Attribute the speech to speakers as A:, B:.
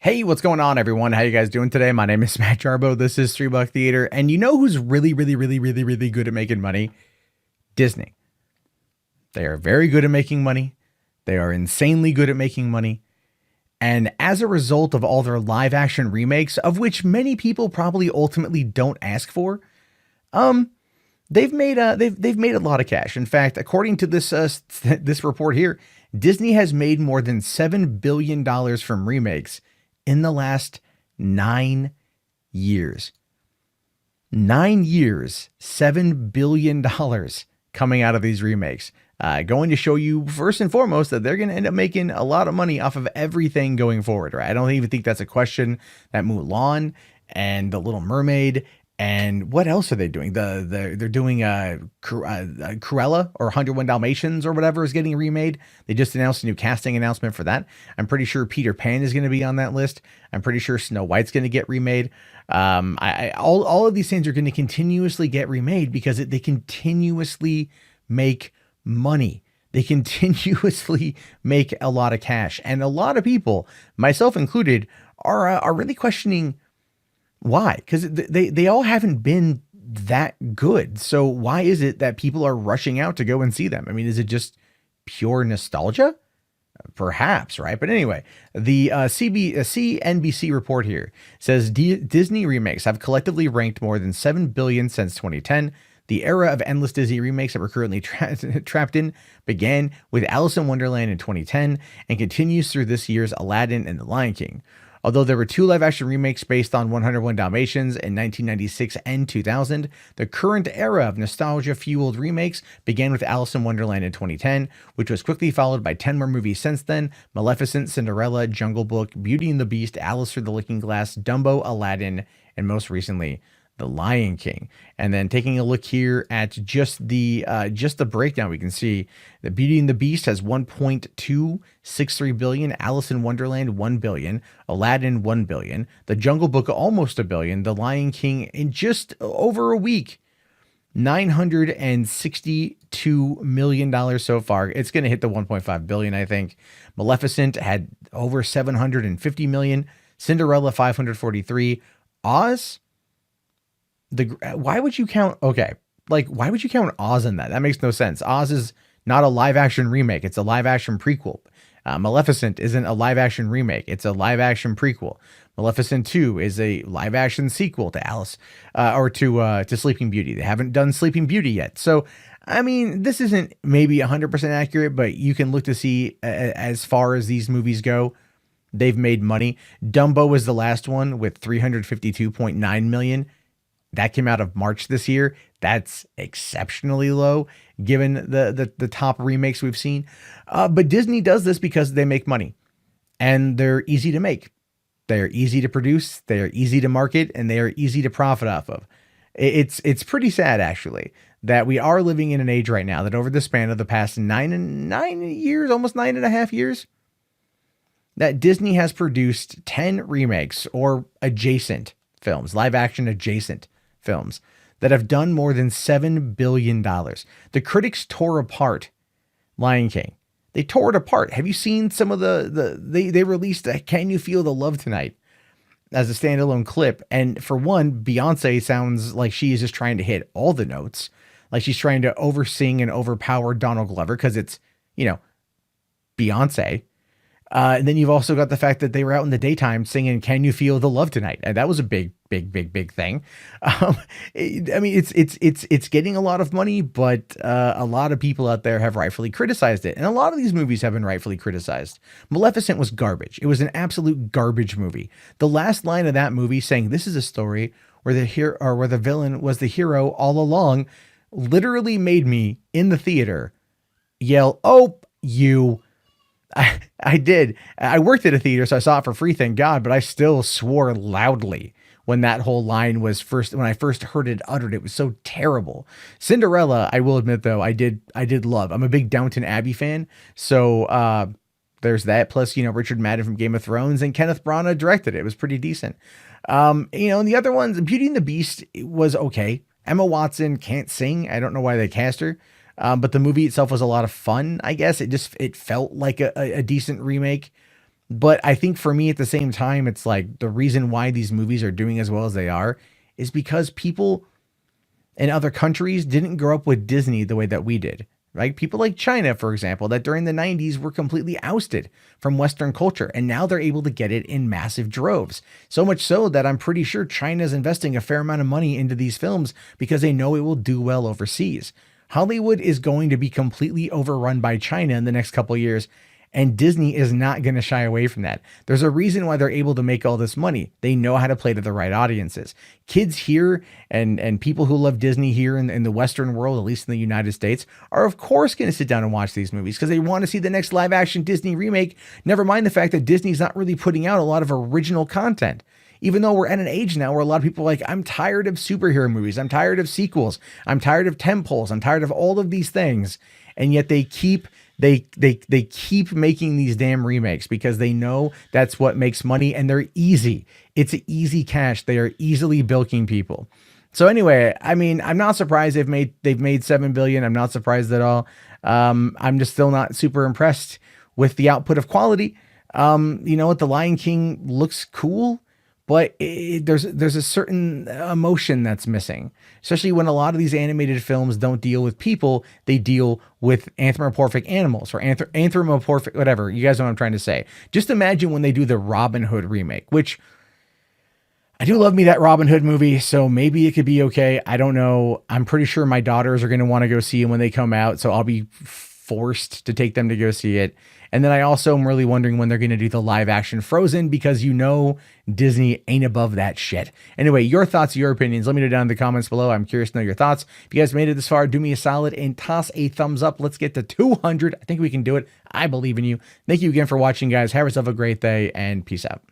A: Hey, what's going on, everyone? How you guys doing today? My name is Matt Jarbo. This is $3 Theater, and you know who's really good at making money? Disney. They are very good at making money. They are insanely good at making money. And as a result of all their live action remakes, of which many people probably ultimately don't ask for, um, they've made a lot of cash. In fact, according to this this report here, Disney has made more than $7 billion from remakes in the last 9 years. 9 years, $7 billion coming out of these remakes. Going to show you first and foremost that they're going to end up making a lot of money off of everything going forward, right? I don't even think that's a question. That Mulan and The Little Mermaid and what else are they doing? They're doing Cruella or 101 Dalmatians or whatever is getting remade. They just announced a new casting announcement for that. I'm pretty sure Peter Pan is going to be on that list. I'm pretty sure Snow White's going to get remade. All of these things are going to continuously get remade because they continuously make money. They continuously make a lot of cash, and a lot of people, myself included, are really questioning why, because they all haven't been that good. So why is it that people are rushing out to go and see them? I mean, is it just pure nostalgia? Perhaps, right? But anyway, the CNBC report here says Disney remakes have collectively ranked more than 7 billion since 2010. The era of endless Disney remakes that we're currently trapped in began with Alice in Wonderland in 2010 and continues through this year's Aladdin and The Lion King. Although there were two live-action remakes based on 101 Dalmatians in 1996 and 2000, the current era of nostalgia-fueled remakes began with Alice in Wonderland in 2010, which was quickly followed by 10 more movies since then: Maleficent, Cinderella, Jungle Book, Beauty and the Beast, Alice Through the Looking Glass, Dumbo, Aladdin, and most recently, The Lion King. And then taking a look here at just the breakdown, we can see that Beauty and the Beast has 1.263 billion, Alice in Wonderland 1 billion, Aladdin 1 billion, The Jungle Book almost a billion, The Lion King in just over a week $962 million so far. It's going to hit the 1.5 billion, I think. Maleficent had over 750 million, Cinderella 543, Oz. Why would you count? Okay, like, why would you count Oz in that? That makes no sense. Oz is not a live action remake. It's a live action prequel. Maleficent isn't a live action remake. It's a live action prequel. Maleficent 2 is a live action sequel to Alice, or to Sleeping Beauty. They haven't done Sleeping Beauty yet. So, I mean, this isn't maybe 100% accurate, but you can look to see as far as these movies go, they've made money. Dumbo was the last one with 352.9 million. That came out of March this year. That's exceptionally low given the top remakes we've seen. But Disney does this because they make money and they're easy to make. They're easy to produce. They are easy to market, and they are easy to profit off of. It's pretty sad, actually, that we are living in an age right now that over the span of the past 9 years, almost 9.5 years, that Disney has produced 10 remakes or adjacent films, live action adjacent films that have done more than $7 billion. The critics tore apart Lion King. They tore it apart. Have you seen some of they released Can You Feel the Love Tonight as a standalone clip? And for one, Beyonce sounds like she is just trying to hit all the notes. Like she's trying to oversing and overpower Donald Glover because it's, Beyonce. And then you've also got the fact that they were out in the daytime singing "Can You Feel the Love Tonight," and that was a big thing. I mean, it's getting a lot of money, but a lot of people out there have rightfully criticized it, and a lot of these movies have been rightfully criticized. Maleficent was garbage. It was an absolute garbage movie. The last line of that movie, saying "This is a story where the villain was the hero all along," literally made me in the theater yell, "Oh, you!" I did. I worked at a theater, so I saw it for free, thank God, but I still swore loudly when that whole line was when I first heard it uttered. It was so terrible. Cinderella, I will admit though, I did love. I'm a big Downton Abbey fan. So, there's that. Plus, Richard Madden from Game of Thrones and Kenneth Branagh directed it. It was pretty decent. And the other ones, Beauty and the Beast was okay. Emma Watson can't sing. I don't know why they cast her. But the movie itself was a lot of fun, I guess. It felt like a decent remake. But I think for me at the same time, it's like the reason why these movies are doing as well as they are is because people in other countries didn't grow up with Disney the way that we did. Right? People like China, for example, that during the 90s were completely ousted from Western culture, and now they're able to get it in massive droves. So much so that I'm pretty sure China's investing a fair amount of money into these films because they know it will do well overseas. Hollywood is going to be completely overrun by China in the next couple of years, and Disney is not going to shy away from that. There's a reason why they're able to make all this money. They know how to play to the right audiences. Kids here and people who love Disney here in the Western world, at least in the United States, are of course going to sit down and watch these movies because they want to see the next live action Disney remake. Never mind the fact that Disney's not really putting out a lot of original content. Even though we're at an age now where a lot of people are like, I'm tired of superhero movies. I'm tired of sequels. I'm tired of tentpoles. I'm tired of all of these things. And yet they keep making these damn remakes because they know that's what makes money, and they're easy. It's an easy cash. They are easily bilking people. So anyway, I mean, I'm not surprised they've made 7 billion. I'm not surprised at all. I'm just still not super impressed with the output of quality. You know what? The Lion King looks cool, but there's a certain emotion that's missing, especially when a lot of these animated films don't deal with people. They deal with anthropomorphic animals or anthropomorphic, whatever. You guys know what I'm trying to say. Just imagine when they do the Robin Hood remake, which I do love me that Robin Hood movie, so maybe it could be okay. I don't know. I'm pretty sure my daughters are going to want to go see it when they come out, so I'll be forced to take them to go see it. And then I also am really wondering when they're going to do the live action Frozen, because you know Disney ain't above that shit. Anyway, your thoughts, your opinions, let me know down in the comments below. I'm curious to know your thoughts. If you guys made it this far, do me a solid and toss a thumbs up. Let's get to 200. I think we can do it. I believe in you. Thank you again for watching, guys. Have yourself a great day, and peace out.